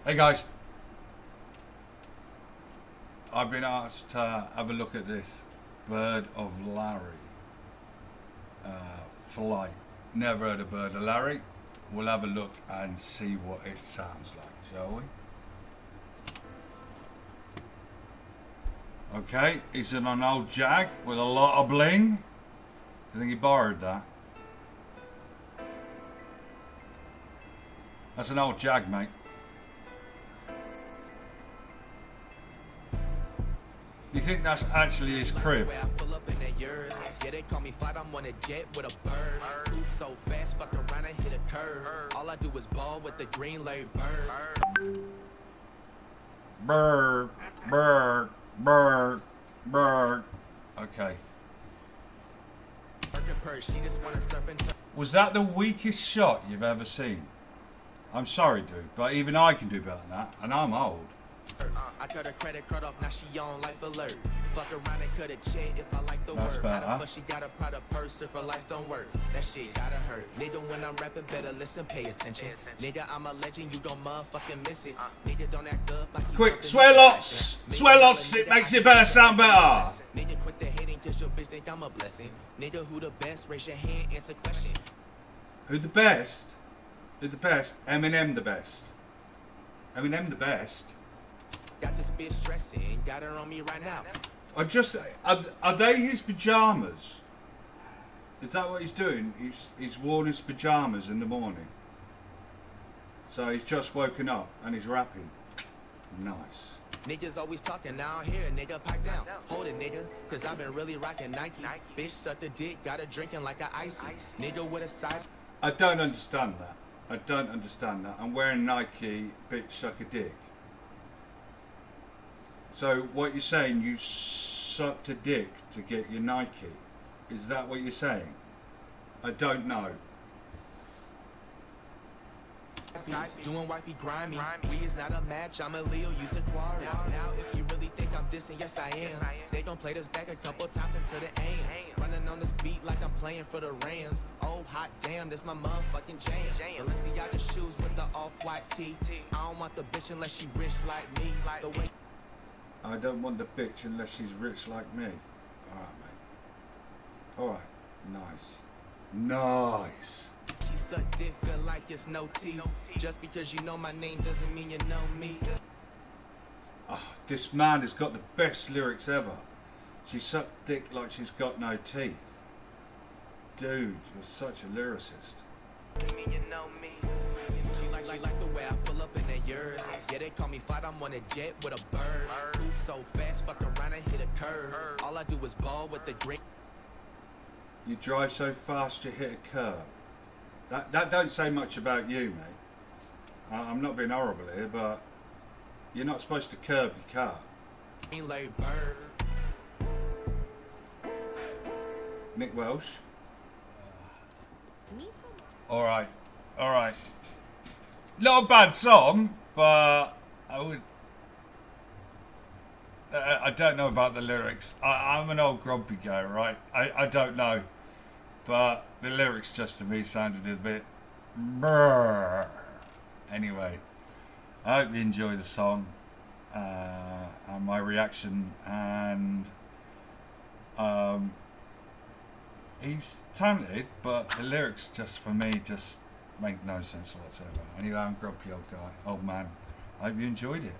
Hey guys, I've been asked to have a look at this Bird of Larry flight. Never heard of Bird of Larry. We'll have a look and see what it sounds like, shall we? Okay, it's an old Jag with a lot of bling. I think he borrowed that. That's an old Jag, mate. You think that's actually his crib? Yeah, they call me flight, I'm on a jet with a bird. Move so fast, fuck around and hit a curve. All I do is ball with the green lane bird. Bird, bird, bird, bird. Okay. She just wanna surf and turn. Was that the weakest shot you've ever seen? I'm sorry, dude, but even I can do better than that, and I'm old. I cut her credit card off, now she on life alert. Fuck around and cut a check if I like the That's word. better. How the fuck she got a product purse if her lights don't work? That shit gotta hurt. Nigga, when I'm rapping, better listen, pay attention. Nigga, I'm a legend, you gon' motherfucking miss it. Nigga, don't act up like you Quick, something swear you lots! fashion. Swear lots, it makes it better sound better! Nigga, quit the hating cause your bitch think I'm a blessing. Nigga, who the best? Raise your hand, answer question. Who the best? Who the best? Eminem the best. Eminem the best? Got this bitch stressing, got her on me right now. Are they his pajamas? Is that what he's doing? He's worn his pajamas in the morning. So he's just woken up and he's rapping. Nice. Niggas always talking, now I hear a nigga pipe down. Hold it, nigga, cause I've been really rocking Nike. Bitch suck the dick, got her drinking like a icy. Nigga with a size. I don't understand that. I don't understand that. I'm wearing Nike, bitch suck a dick. So what you're saying, you sucked a dick to get your Nike? Is that what you're saying? I don't know. Doing wifey grimy. We is not a match, I'm a Leo, use Aquarius. Now if you really think I'm dissing, yes I am. They gon' play this back a couple times until the end. Running on this beat like I'm playing for the Rams. Oh hot damn, this my motherfucking jam. Balenciaga shoes with the off-white tee. I don't want the bitch unless she rich like me. The way I don't want the bitch unless she's rich like me. Alright, mate. Alright. Nice. Nice. she suck dick, feel like it's no teeth. Just because you know my name doesn't mean you know me. Oh, this man has got the best lyrics ever. She sucked dick like she's got no teeth. Dude, you're such a lyricist. She like the way I pull up in that yours. Yeah, they call me fight, I'm on a jet with a bird. Move so fast, fuck around and hit a curve. All I do is ball with the green. You drive so fast you hit a curb. That don't say much about you, mate. I'm not being horrible here, but you're not supposed to curb your car. Like bird. Nick Welsh. Alright, alright. Not a bad song, but I don't know about the lyrics. I'm an old grumpy guy, right? I don't know. But the lyrics just to me sounded a bit brrr. Anyway, I hope you enjoy the song and my reaction. And he's talented, but the lyrics just for me just make no sense whatsoever. Anyway, I'm a grumpy old guy, old man. I hope you enjoyed it.